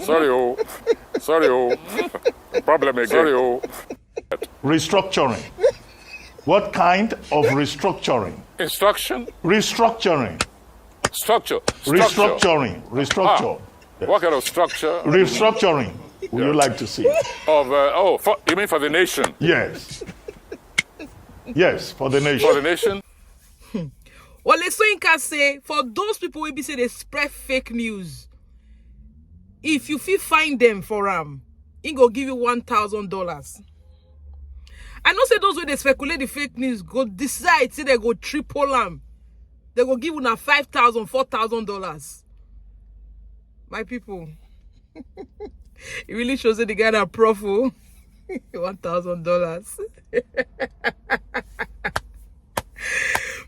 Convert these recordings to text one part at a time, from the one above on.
Sorry, oh. Sorry, oh. Problem again. Sorry, oh. Restructuring. What kind of restructuring? Instruction? Restructuring. Structure. Restructuring. Restructure. Yes. What kind of structure? Restructuring. Would you like to see? Of you mean for the nation? Yes. Yes, for the nation. For the nation. Wole Soyinka say, for those people who be say they spread fake news, if you feel find them for he go give you $1,000. I know say those way they speculate the fake news go decide say they go triple them. They go give you now $5,000, $4,000. My people, it really shows that the guy that profile $1,000.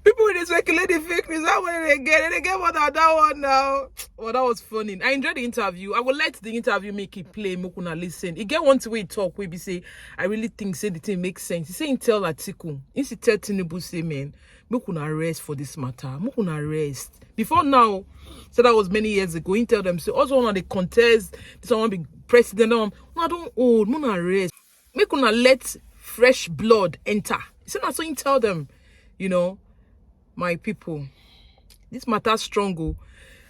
People when they speculate the fake news, how when they get it? They get what that one now. Well, that was funny. I enjoyed the interview. I will let the interview make it play. Mokuna listen. He get one way talk where he say, I really think say the thing makes sense. He say tell Atiku. He say tell Tinubu say man, Mokuna rest for this matter. Mokuna rest. Before now, so that was many years ago. He tell them say also one of the contest. This one be president. No, I don't old. Mokuna rest. Mokuna let fresh blood enter. He said so. He tell them, you know. My people, this matter strong,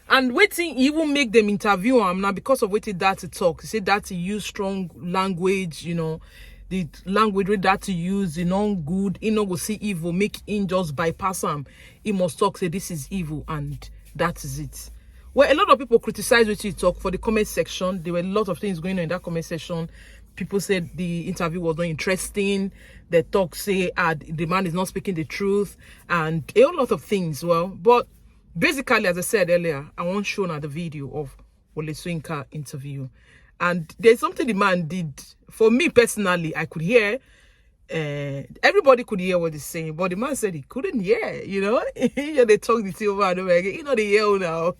and waiting even make them interview him now because of waiting that to talk. He said that to use strong language, you know, the language with that to use, you know, good. He no go see evil, make him just bypass him. He must talk say this is evil, and that is it. Well, a lot of people criticize what he talk for the comment section. There were a lot of things going on in that comment section. People said the interview was not interesting. The talk say the man is not speaking the truth and a whole lot of things. Well, but basically, as I said earlier, I want to show now the video of Wole Soyinka interview. And there's something the man did. For me personally, I could hear, everybody could hear what he's saying, but the man said he couldn't hear, you know. They talk the thing over and over again. You know, they yell now.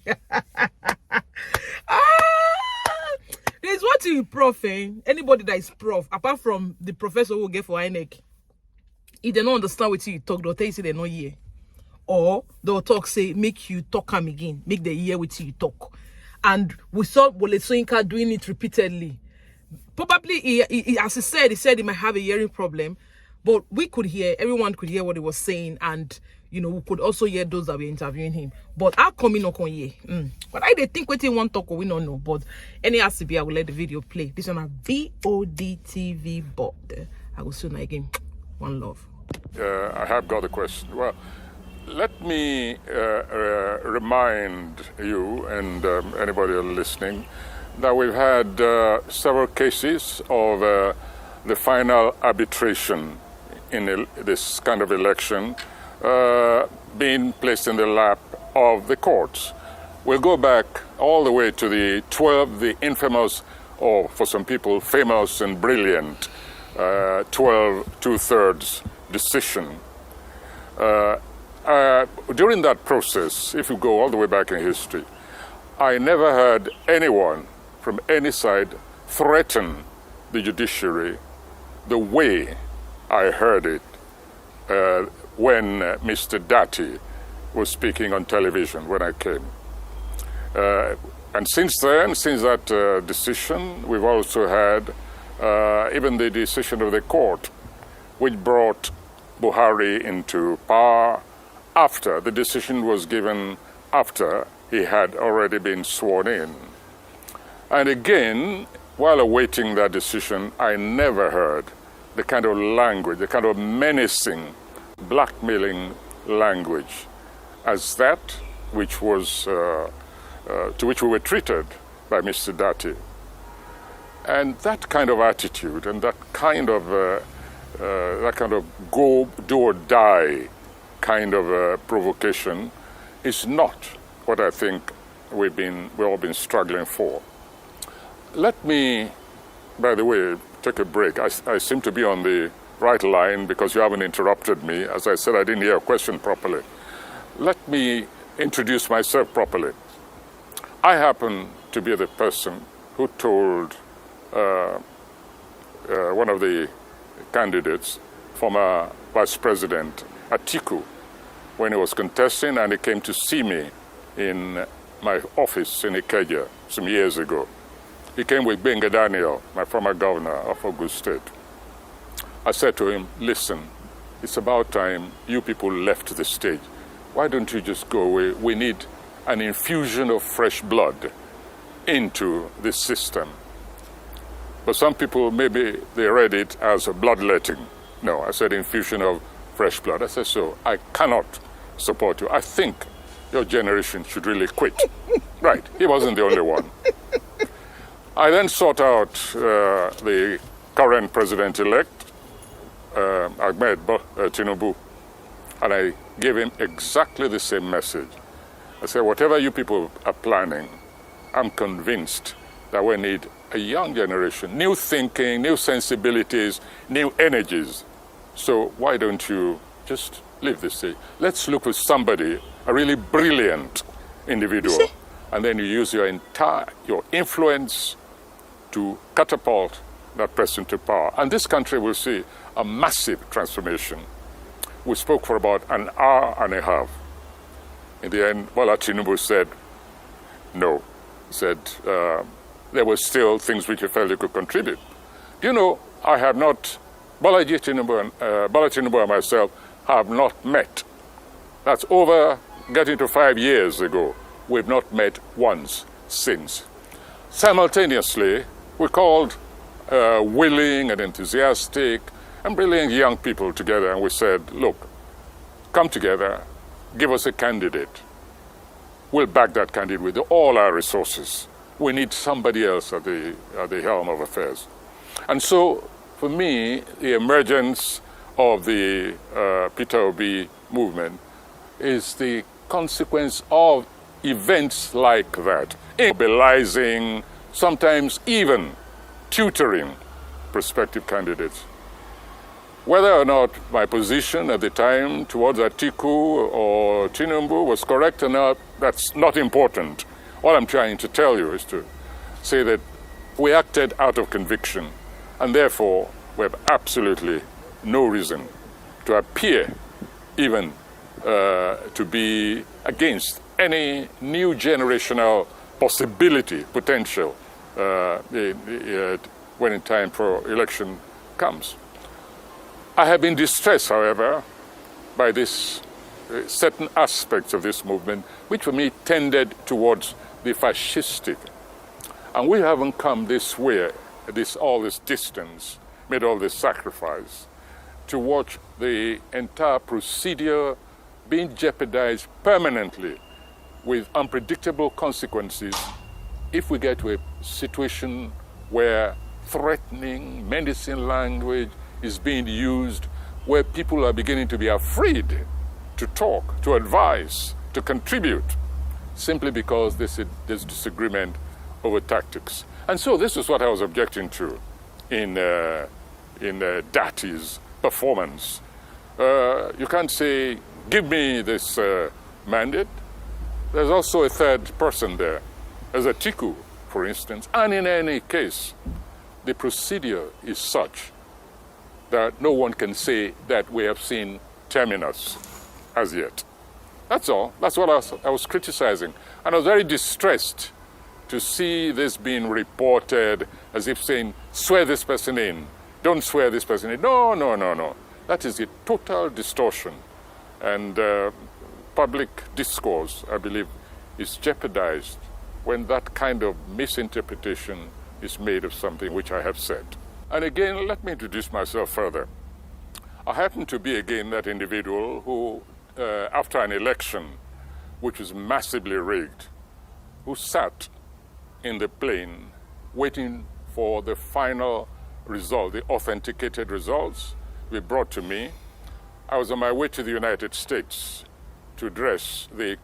There's what you prof, anybody that is prof, apart from the professor who will get for INEC, if they don't understand what you talk, they'll tell you say they're not here. Or they'll talk, say, make you talk them again, make the hear what you talk. And we saw Wole Soyinka doing it repeatedly. Probably, as he said he might have a hearing problem, but we could hear, everyone could hear what he was saying, and you know, we could also hear those that were interviewing him. But I come in on here. But I think what he want to talk, we don't know. But any has to be, I will let the video play. This one a Bod TV bot. I will soon again. One love. I have got a question. Well, let me remind you and anybody listening that we've had several cases of the final arbitration in this kind of election being placed in the lap of the courts. We'll go back all the way to the infamous, or for some people, famous and brilliant 12 2/3 decision. During that process, if you go all the way back in history, I never heard anyone from any side threaten the judiciary the way I heard it when Mr. Dati was speaking on television when I came. And since then, since that decision, we've also had even the decision of the court, which brought Buhari into power after the decision was given, after he had already been sworn in. And again, while awaiting that decision, I never heard the kind of language, the kind of menacing, blackmailing language as that which was to which we were treated by Mr. Dati. And that kind of attitude and that kind of go, do or die kind of provocation is not what I think we've all been struggling for. Let me, by the way, take a break. I seem to be on the right line because you haven't interrupted me. As I said, I didn't hear a question properly. Let me introduce myself properly. I happen to be the person who told one of the candidates, former Vice President Atiku, when he was contesting and he came to see me in my office in Ikeja some years ago. He came with Benga Daniel, my former governor of Ogun State. I said to him, listen, it's about time you people left the stage. Why don't you just go away? We need an infusion of fresh blood into this system. But some people, maybe they read it as a bloodletting. No, I said infusion of fresh blood. I said, so I cannot support you. I think your generation should really quit. Right, he wasn't the only one. I then sought out the current president-elect, Tinubu, and I gave him exactly the same message. I said, whatever you people are planning, I'm convinced that we need a young generation, new thinking, new sensibilities, new energies. So why don't you just leave this stage? Let's look for somebody, a really brilliant individual, and then you use your influence to catapult that person to power. And this country will see a massive transformation. We spoke for about an hour and a half. In the end, Bola Tinubu said no. He said there were still things which he felt he could contribute. You know, I have not, Bola Tinubu and myself have not met. That's over, getting to 5 years ago. We've not met once since. Simultaneously, we called willing and enthusiastic and brilliant young people together, and we said, look, come together, give us a candidate. We'll back that candidate with all our resources. We need somebody else at the helm of affairs. And so, for me, the emergence of the Peter Obi movement is the consequence of events like that, mobilizing, sometimes even tutoring prospective candidates. Whether or not my position at the time towards Atiku or Tinubu was correct or not, that's not important. All I'm trying to tell you is to say that we acted out of conviction, and therefore we have absolutely no reason to appear even to be against any new generational possibility, potential, when in time for election comes. I have been distressed, however, by this certain aspects of this movement, which for me tended towards the fascistic. And we haven't come this way, all this distance, made all this sacrifice, to watch the entire procedure being jeopardized permanently with unpredictable consequences if we get to a situation where threatening medicine language is being used, where people are beginning to be afraid to talk, to advise, to contribute, simply because there's disagreement over tactics. And so this is what I was objecting to in Dati's performance. You can't say, give me this mandate. There's also a third person there, as Atiku, for instance. And in any case, the procedure is such that no one can say that we have seen terminus as yet. That's all. That's what I was criticizing. And I was very distressed to see this being reported as if saying, swear this person in, don't swear this person in. No, no, no, no. That is a total distortion. And public discourse, I believe, is jeopardized when that kind of misinterpretation is made of something which I have said. And again, let me introduce myself further. I happen to be, again, that individual who, after an election which was massively rigged, who sat in the plane waiting for the final result, the authenticated results were brought to me. I was on my way to the United States to address a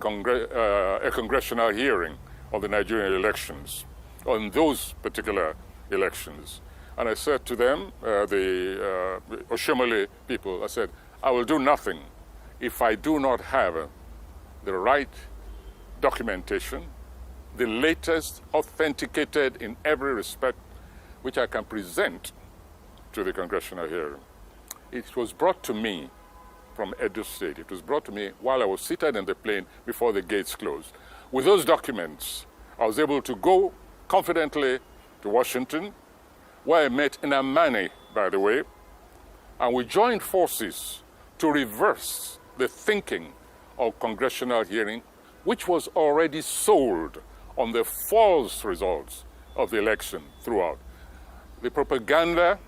congressional hearing on the Nigerian elections, on those particular elections. And I said to them, the Oshomole people, I said, I will do nothing if I do not have the right documentation, the latest, authenticated in every respect, which I can present to the congressional hearing. It was brought to me from Edo State. It was brought to me while I was seated in the plane before the gates closed. With those documents, I was able to go confidently to Washington, where I met Inamani, by the way, and we joined forces to reverse the thinking of congressional hearing, which was already sold on the false results of the election throughout. The propaganda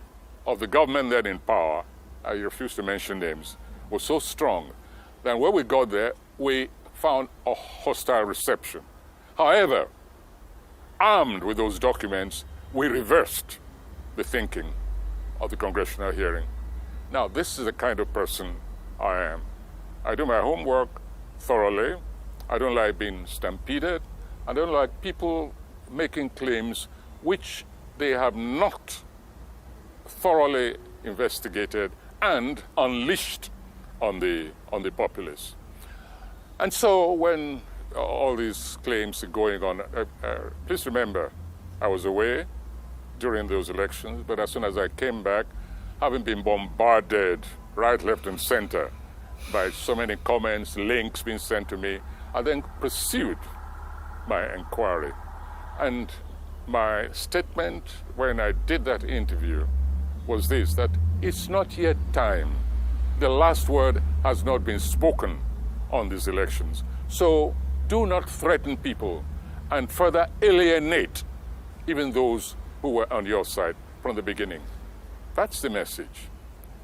of the government then in power, I refuse to mention names, was so strong that when we got there, we found a hostile reception. However, armed with those documents, we reversed the thinking of the congressional hearing. Now, this is the kind of person I am. I do my homework thoroughly. I don't like being stampeded. I don't like people making claims which they have not thoroughly investigated and unleashed on the populace. And so when all these claims are going on, please remember, I was away during those elections, but as soon as I came back, having been bombarded right, left, and center by so many comments, links being sent to me, I then pursued my inquiry. And my statement when I did that interview was this, that it's not yet time. The last word has not been spoken on these elections. So do not threaten people and further alienate even those who were on your side from the beginning. That's the message.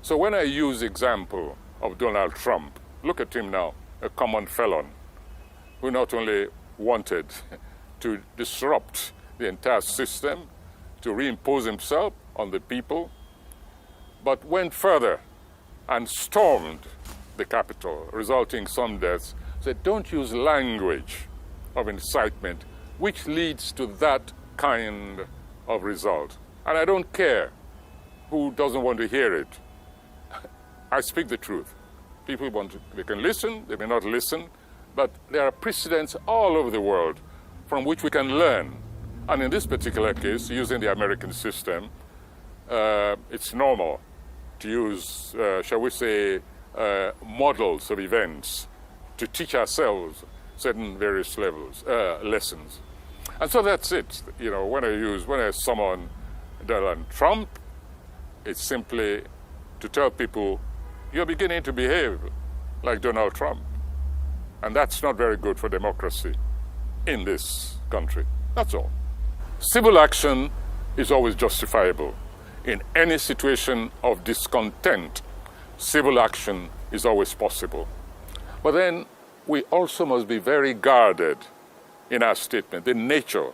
So when I use the example of Donald Trump, look at him now, a common felon who not only wanted to disrupt the entire system, to reimpose himself on the people, but went further and stormed the Capitol, resulting in some deaths, said, don't use language of incitement, which leads to that kind of result. And I don't care who doesn't want to hear it. I speak the truth. People they can listen, they may not listen, but there are precedents all over the world from which we can learn. And in this particular case, using the American system, it's normal to use, shall we say, models of events to teach ourselves certain various lessons. And so that's it. You know, when I summon Donald Trump, it's simply to tell people, you're beginning to behave like Donald Trump. And that's not very good for democracy in this country. That's all. Civil action is always justifiable. In any situation of discontent, civil action is always possible. But then we also must be very guarded in our statement, the nature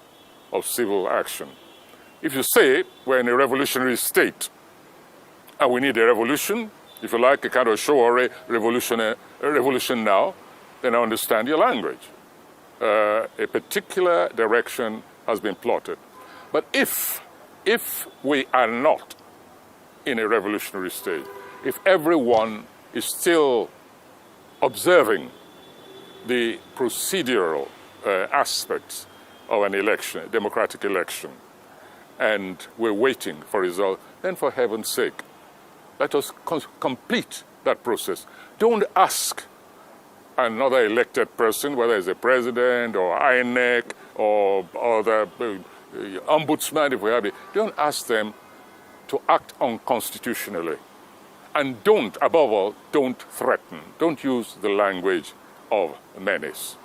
of civil action. If you say we're in a revolutionary state and we need a revolution, if you like, a kind of show or a revolution now, then I understand your language. A particular direction has been plotted. But if we are not in a revolutionary state, if everyone is still observing the procedural aspects of an election, a democratic election, and we're waiting for results, then for heaven's sake, let us complete that process. Don't ask another elected person, whether it's a president or INEC or the ombudsman, if we have it, don't ask them to act unconstitutionally. And don't, above all, don't threaten. Don't use the language of menace.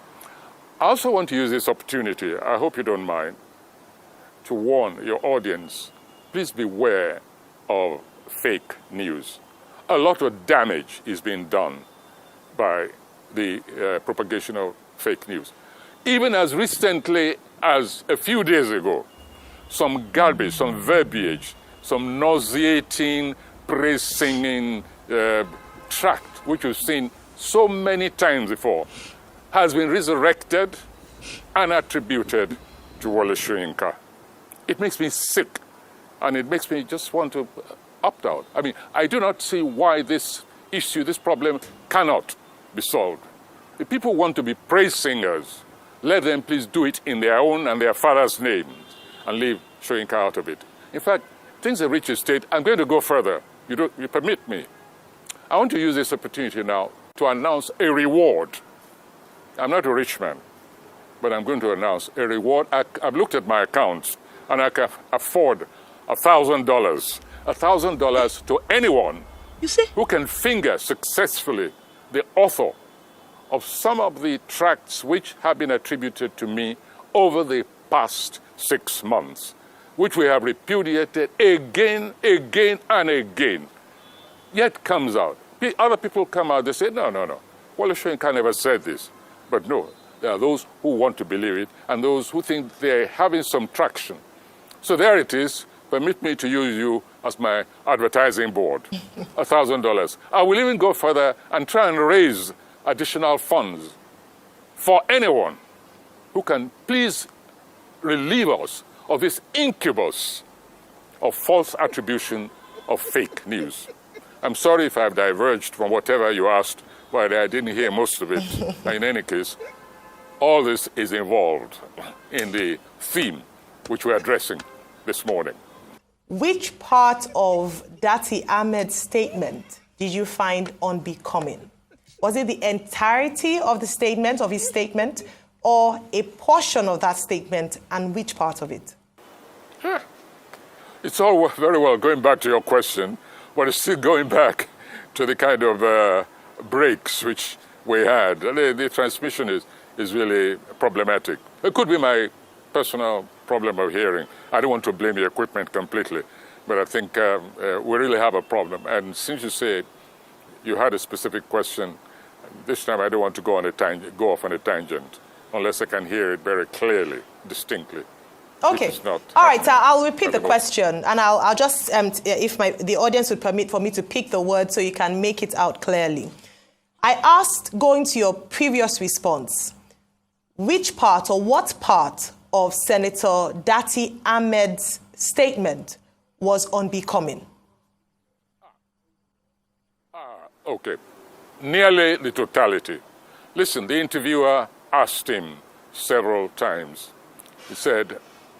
I also want to use this opportunity, I hope you don't mind, to warn your audience, please beware of fake news. A lot of damage is being done by the propagation of fake news. Even as recently as a few days ago, some garbage, some verbiage, some nauseating, praise-singing tract, which we've seen so many times before, has been resurrected and attributed to Wole Soyinka. It makes me sick, and it makes me just want to opt out. I mean, I do not see why this issue, this problem, cannot be solved. If people want to be praise singers, let them please do it in their own and their father's names and leave Soyinka out of it. In fact, things have reached a state, I'm going to go further. You permit me. I want to use this opportunity now to announce a reward. I'm not a rich man, but I'm going to announce a reward. I've looked at my accounts, and I can afford $1,000. $1,000 to anyone You see? who can finger successfully the author of some of the tracts which have been attributed to me over the past 6 months, which we have repudiated again, and again. Yet comes out. Other people come out, they say, no. Wole Soyinka never said this. But no, there are those who want to believe it and those who think they're having some traction. So there it is. Permit me to use you as my advertising board. $1,000. I will even go further and try and raise additional funds for anyone who can please relieve us of this incubus of false attribution of fake news. I'm sorry if I've diverged from whatever you asked, but I didn't hear most of it. In any case, all this is involved in the theme which we're addressing this morning. Which part of Dati Ahmed's statement did you find unbecoming? Was it the entirety of the statement, of his statement, or a portion of that statement, and which part of it? It's all very well going back to your question, but it's still going back to the kind of breaks which we had. The transmission is really problematic. It could be my personal problem of hearing. I don't want to blame the equipment completely, but I think we really have a problem. And since you say you had a specific question, this time I don't want to go off on a tangent, unless I can hear it very clearly, distinctly. Okay. All right, I'll repeat the question, and I'll just, if the audience would permit for me to pick the word so you can make it out clearly. I asked, going to your previous response, which part or what part of Senator Dati Ahmed's statement was unbecoming? Okay. Nearly the totality. Listen, the interviewer asked him several times. He said,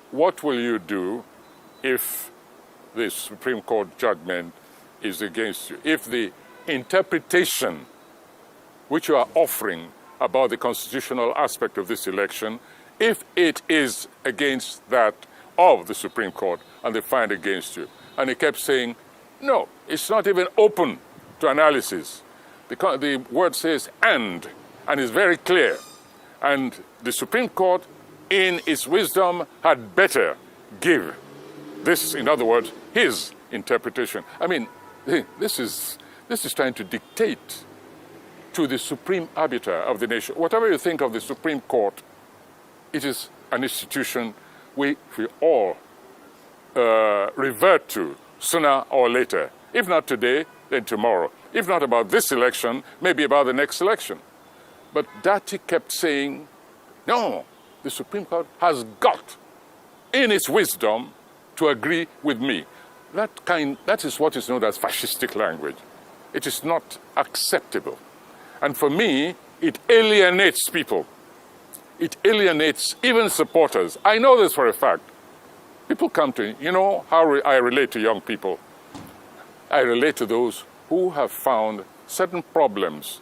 what will you do if the Supreme Court judgment is against you? If the interpretation which you are offering about the constitutional aspect of this election, if it is against that of the Supreme Court and they find against you. And he kept saying, no, it's not even open to analysis. The word says and it's very clear. And the Supreme Court, in its wisdom, had better give this, in other words, his interpretation. I mean, this is trying to dictate to the supreme arbiter of the nation. Whatever you think of the Supreme Court, it is an institution we all revert to sooner or later. If not today, then tomorrow. If not about this election, maybe about the next election. But Dati kept saying, no, the Supreme Court has got, in its wisdom, to agree with me. That is what is known as fascistic language. It is not acceptable. And for me, it alienates people. It alienates even supporters. I know this for a fact. People come to me, you know how I relate to young people. I relate to those who have found certain problems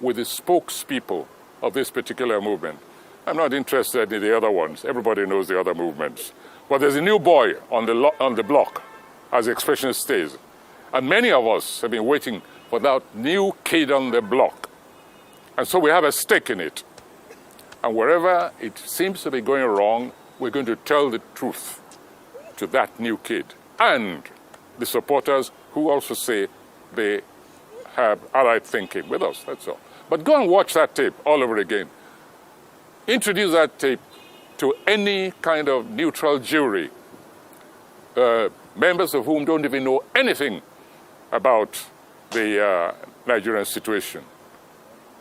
with the spokespeople of this particular movement. I'm not interested in the other ones. Everybody knows the other movements. But there's a new boy on the block, as the expression stays. And many of us have been waiting for that new kid on the block. And so we have a stake in it. And wherever it seems to be going wrong, we're going to tell the truth to that new kid. And the supporters who also say they have allied thinking with us, that's all. But go and watch that tape all over again. Introduce that tape to any kind of neutral jury, members of whom don't even know anything about the Nigerian situation.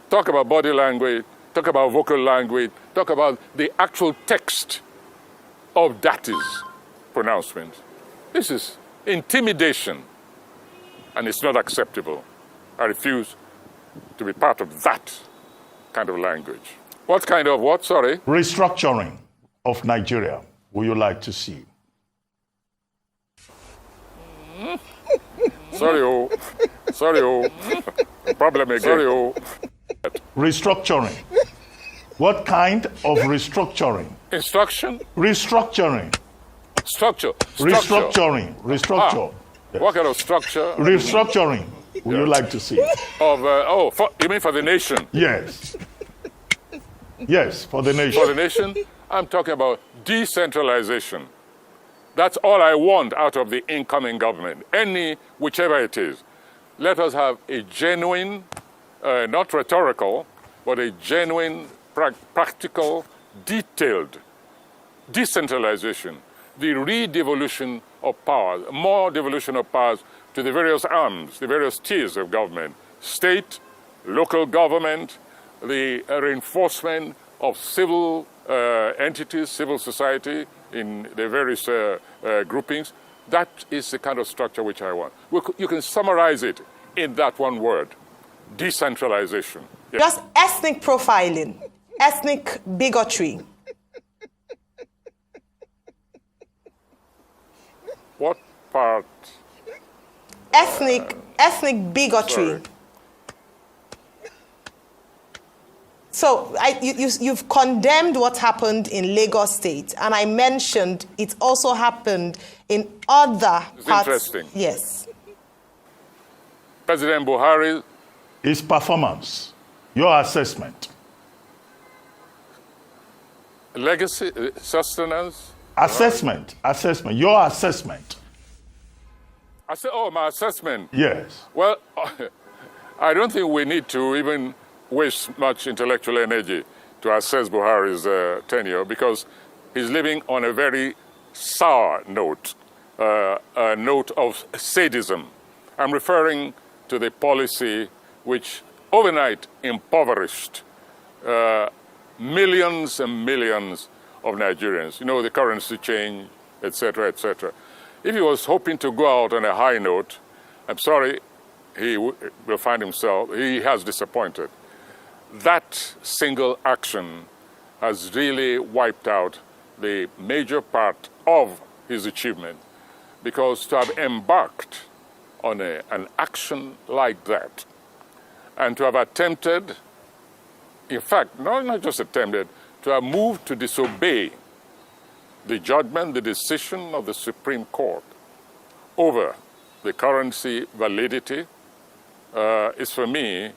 Talk about body language, talk about vocal language, talk about the actual text of Dati's pronouncement. This is intimidation, and it's not acceptable. I refuse to be part of that kind of language. What kind of what? Sorry? Restructuring of Nigeria would you like to see? Sorry. Problem again. Sorry. Restructuring. What kind of restructuring? Instruction? Restructuring. Structure. Restructuring. Restructure. Yes. What kind of structure? Restructuring. Would you like to see? Of you mean for the nation? Yes. Yes, for the nation. For the nation, I'm talking about decentralization. That's all I want out of the incoming government, whichever it is. Let us have a genuine, not rhetorical, but a genuine, practical, detailed decentralization, the redevolution of powers, more devolution of powers to the various arms, the various tiers of government, state, local government, the reinforcement of civil entities, civil society in the various groupings. That is the kind of structure which I want. You can summarize it in that one word, decentralization. Yes. Just ethnic profiling, ethnic bigotry. What part? Ethnic bigotry. Sorry. So you've condemned what happened in Lagos State, and I mentioned it also happened in other it's parts. Interesting. Yes. President Buhari. His performance, your assessment. Legacy, sustenance. Assessment, your assessment. I said, my assessment. Yes. Well, I don't think we need to even waste much intellectual energy to assess Buhari's tenure, because he's living on a very sour note, a note of sadism. I'm referring to the policy which overnight impoverished millions and millions of Nigerians. You know, the currency change, etc., etc. If he was hoping to go out on a high note, I'm sorry, he will find himself, he has disappointed. That single action has really wiped out the major part of his achievement, because to have embarked on an action like that, and to have attempted, in fact, not just attempted, to have moved to disobey the judgment, the decision of the Supreme Court over the currency validity is, for me,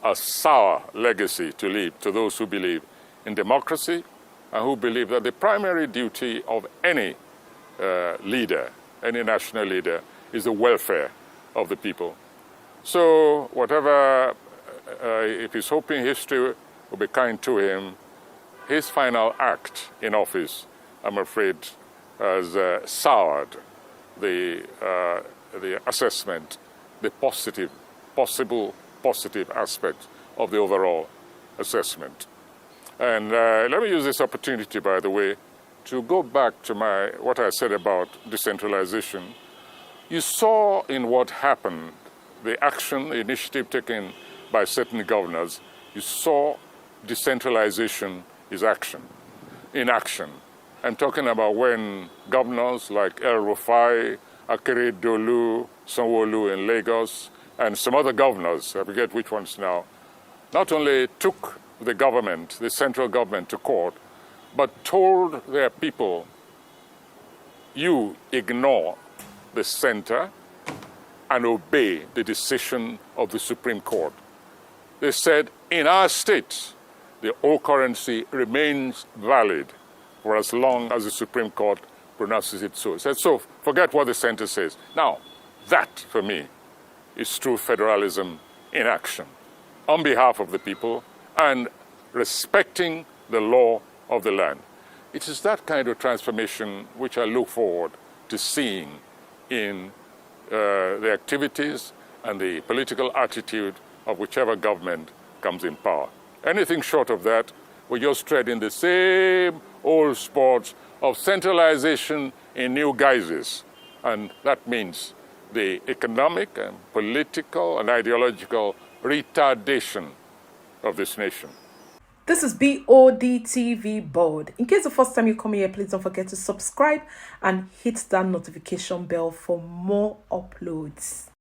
a sour legacy to leave to those who believe in democracy and who believe that the primary duty of any leader, any national leader, is the welfare of the people. So whatever, if he's hoping history will be kind to him, his final act in office, I'm afraid, has soured the assessment, the possible positive aspect of the overall assessment. And let me use this opportunity, by the way, to go back to what I said about decentralization. You saw in what happened, the action, the initiative taken by certain governors, you saw decentralization is action, in action. I'm talking about when governors like El Rufai, Akeredolu, Sanwo-Olu in Lagos, and some other governors, I forget which ones now, not only took the government, the central government, to court, but told their people, you ignore the center and obey the decision of the Supreme Court. They said, in our state, the old currency remains valid for as long as the Supreme Court pronounces it so. He said, so forget what the center says. Now, that, for me, is true federalism in action, on behalf of the people and respecting the law of the land. It is that kind of transformation which I look forward to seeing in the activities and the political attitude of whichever government comes in power. Anything short of that, we're just treading the same old sports of centralization in new guises. And that means the economic and political and ideological retardation of this nation. This is Bod TV Bod. In case the first time you come here, please don't forget to subscribe and hit that notification bell for more uploads.